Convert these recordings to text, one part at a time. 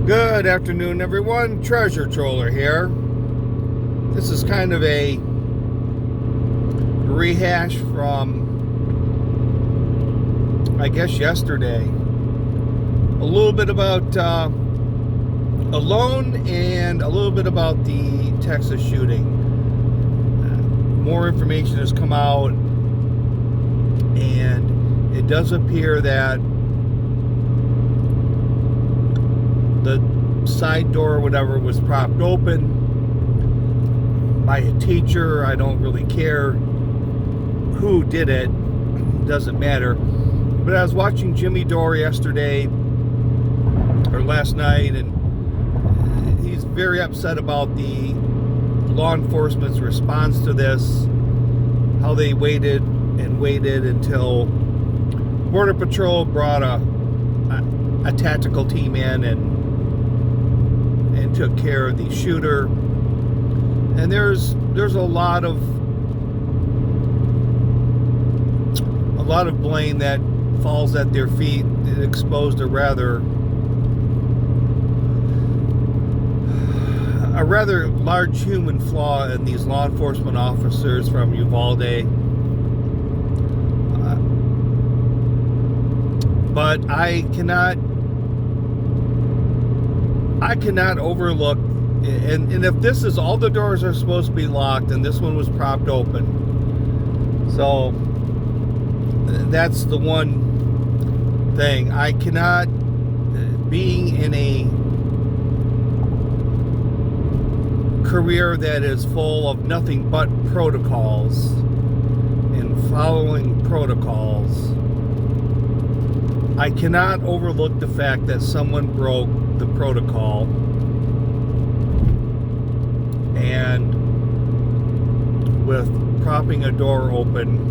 Good afternoon, everyone. Treasure Troller here. This is kind of a rehash from, I guess, yesterday. A little bit about Alone and a little bit about the Texas shooting. More information has come out, and it does appear that the side door or whatever was propped open by a teacher. I don't really care who did it. Doesn't matter. But I was watching Jimmy Dore yesterday or last night, and he's very upset about the law enforcement's response to this, how they waited and waited until Border Patrol brought a tactical team in and took care of the shooter. And there's a lot of blame that falls at their feet. It exposed a rather large human flaw in these law enforcement officers from Uvalde. But I cannot overlook, and if this is all the doors are supposed to be locked and this one was propped open, so that's the one thing. I cannot, being in a career that is full of nothing but protocols and following protocols, I cannot overlook the fact that someone broke the protocol, and with propping a door open,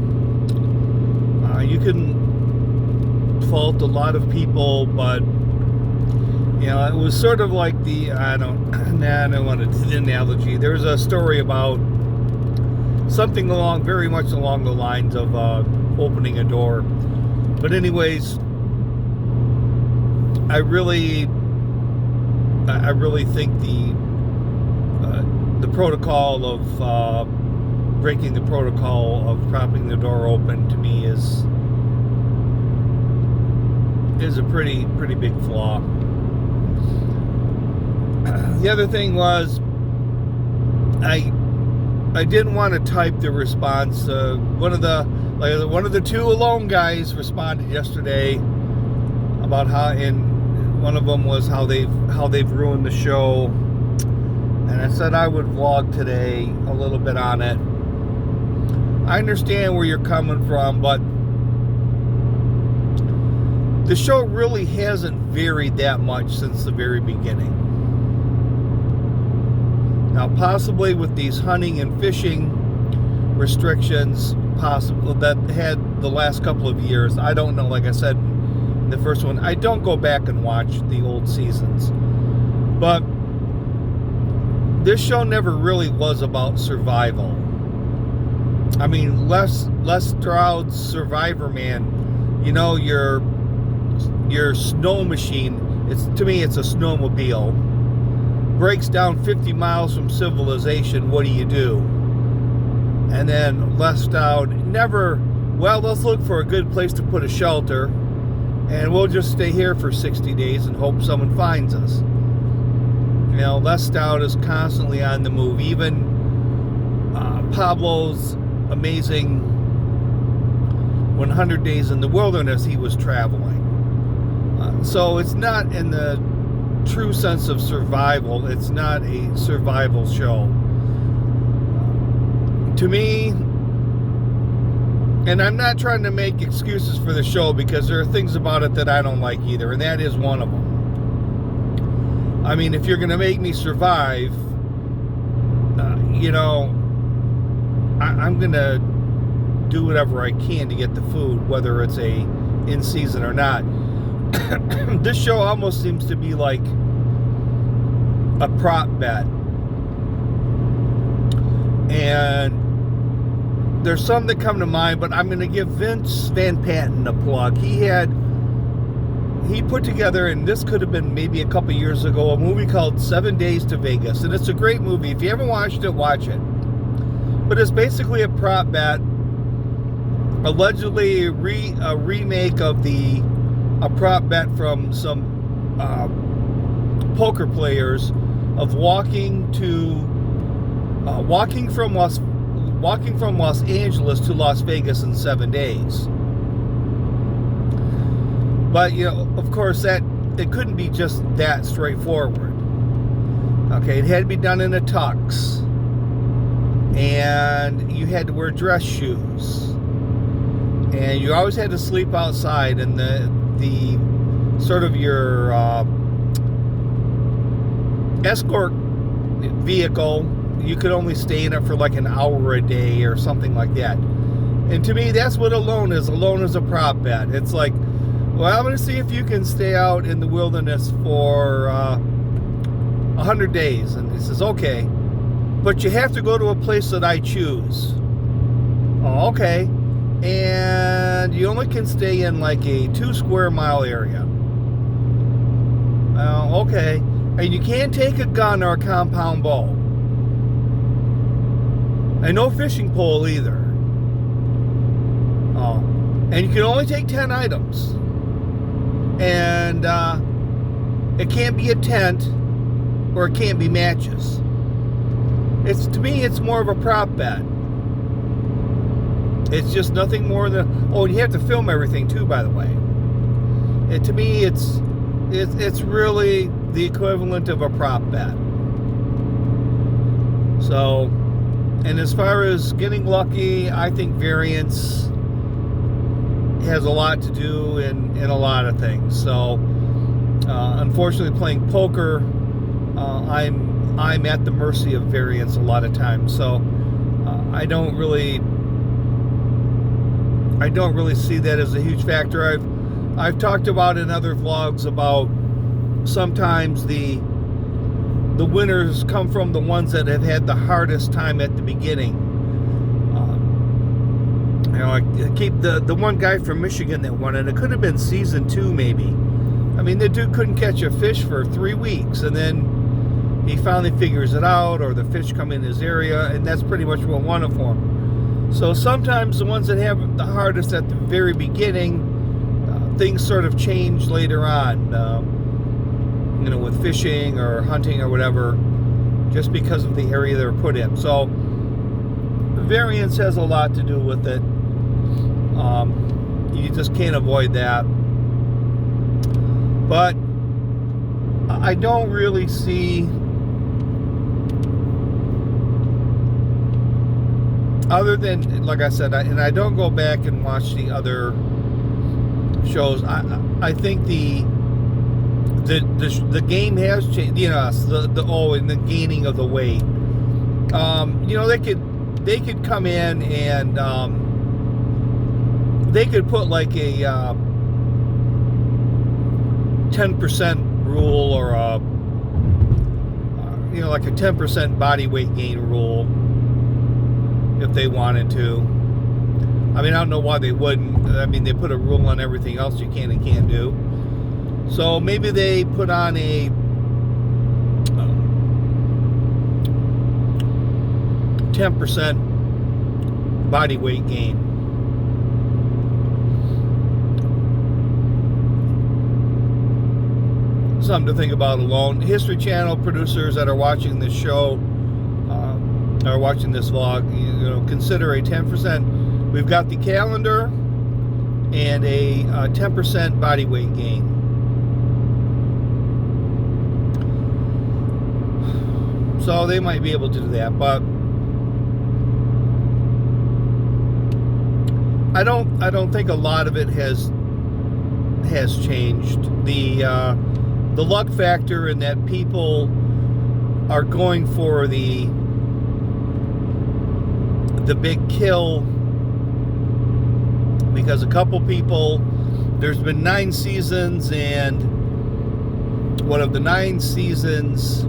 you can fault a lot of people, but it was sort of like I don't want to do the analogy. There's a story about something very much along the lines of opening a door. But anyways, I really think the protocol of breaking the protocol of propping the door open, to me, is a pretty big flaw. The other thing was, I didn't want to type the response. One of the two Alone guys responded yesterday about how, and one of them was how they've ruined the show, and I said I would vlog today a little bit on it. I understand where you're coming from, but the show really hasn't varied that much since the very beginning. Now, possibly with these hunting and fishing restrictions, possible that had the last couple of years, I don't know. Like I said, the first one, I don't go back and watch the old seasons, but this show never really was about survival. I mean, Les Stroud's Survivor Man, your snow machine, to me it's a snowmobile, breaks down 50 miles from civilization. What do you do? And then Les Stroud let's look for a good place to put a shelter, and we'll just stay here for 60 days and hope someone finds us. Les Stroud is constantly on the move. Even Pablo's amazing 100 Days in the Wilderness, he was traveling. So it's not in the true sense of survival. It's not a survival show. To me, and I'm not trying to make excuses for the show, because there are things about it that I don't like either, and that is one of them. I mean, if you're going to make me survive, I'm going to do whatever I can to get the food, whether it's in season or not. This show almost seems to be like a prop bet. And there's some that come to mind, but I'm going to give Vince Van Patten a plug. He he put together, and this could have been maybe a couple years ago, a movie called 7 Days to Vegas. And it's a great movie. If you haven't watched it, watch it. But it's basically a prop bet, allegedly a remake of a prop bet from some poker players of walking from Los Angeles to Las Vegas in 7 days. But, you know, of course, that it couldn't be just that straightforward. Okay, it had to be done in a tux, and you had to wear dress shoes, and you always had to sleep outside, and the sort of your escort vehicle, you could only stay in it for like an hour a day or something like that. And to me, that's what a loan is. A loan is a prop bet. It's like, well, I'm going to see if you can stay out in the wilderness for 100 days. And he says, okay, but you have to go to a place that I choose. Oh, okay. And you only can stay in like a 2 square mile area. Okay. And you can't take a gun or a compound bow. And no fishing pole either. Oh. And you can only take 10 items. And it can't be a tent, or it can't be matches. To me, it's more of a prop bet. It's just nothing more than, oh, and you have to film everything too, by the way. To me, it's really the equivalent of a prop bet. So, and as far as getting lucky, I think variance has a lot to do in a lot of things. So, unfortunately, playing poker, I'm at the mercy of variance a lot of times. So, I don't really see that as a huge factor. I've talked about in other vlogs about sometimes the winners come from the ones that have had the hardest time at the beginning. I keep the one guy from Michigan that won it. It could have been season 2 maybe. I mean, the dude couldn't catch a fish for 3 weeks, and then he finally figures it out, or the fish come in his area, and that's pretty much what won it for him. So sometimes the ones that have the hardest at the very beginning, things sort of change later on, with fishing or hunting or whatever, just because of the area they're put in. So variance has a lot to do with it. You just can't avoid that. But I don't really see, other than, like I said, and I don't go back and watch the other shows. I think the game has changed. And the gaining of the weight. They could come in and they could put like a 10% rule, or like a 10% body weight gain rule if they wanted to. I mean, I don't know why they wouldn't. I mean, they put a rule on everything else you can and can't do. So maybe they put on a 10% body weight gain. Something to think about alone. History Channel producers that are watching this show, are watching this vlog, consider a 10%. We've got the calendar and a 10% body weight gain. So they might be able to do that, but I don't think a lot of it has changed. The luck factor in that people are going for the big kill, because a couple people, there's been 9 seasons, and one of the 9 seasons,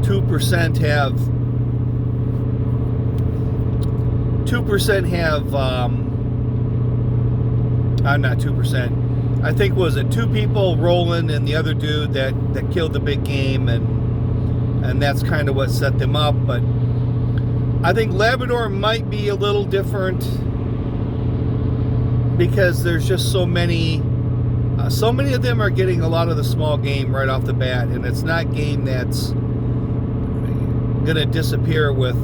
2% have not 2%. I think, was it 2 people, Roland and the other dude that killed the big game, and that's kind of what set them up. But I think Labrador might be a little different because there's just so many of them are getting a lot of the small game right off the bat, and it's not game that's gonna disappear with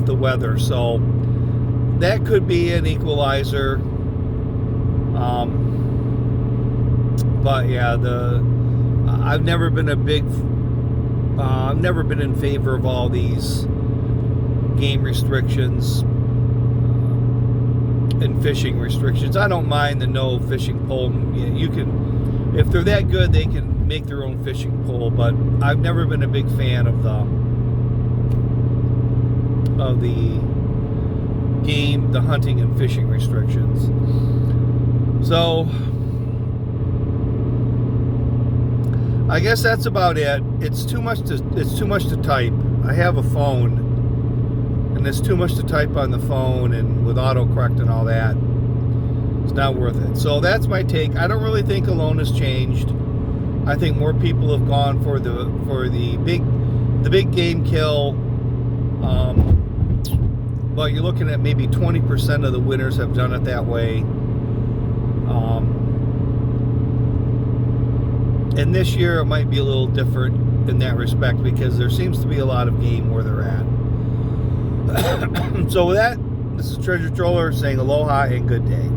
the weather. So that could be an equalizer. But yeah, I've never been in favor of all these game restrictions and fishing restrictions. I don't mind the no fishing pole. You can, if they're that good, they can make their own fishing pole. But I've never been a big fan of the hunting and fishing restrictions. So I guess that's about it. It's too much to type. I have a phone, and it's too much to type on the phone, and with autocorrect and all that, it's not worth it. So that's my take. I don't really think Alona's changed. I think more people have gone for the big game kill. But you're looking at maybe 20% of the winners have done it that way. And this year it might be a little different in that respect because there seems to be a lot of game where they're at. So with that, this is Treasure Troller saying aloha and good day.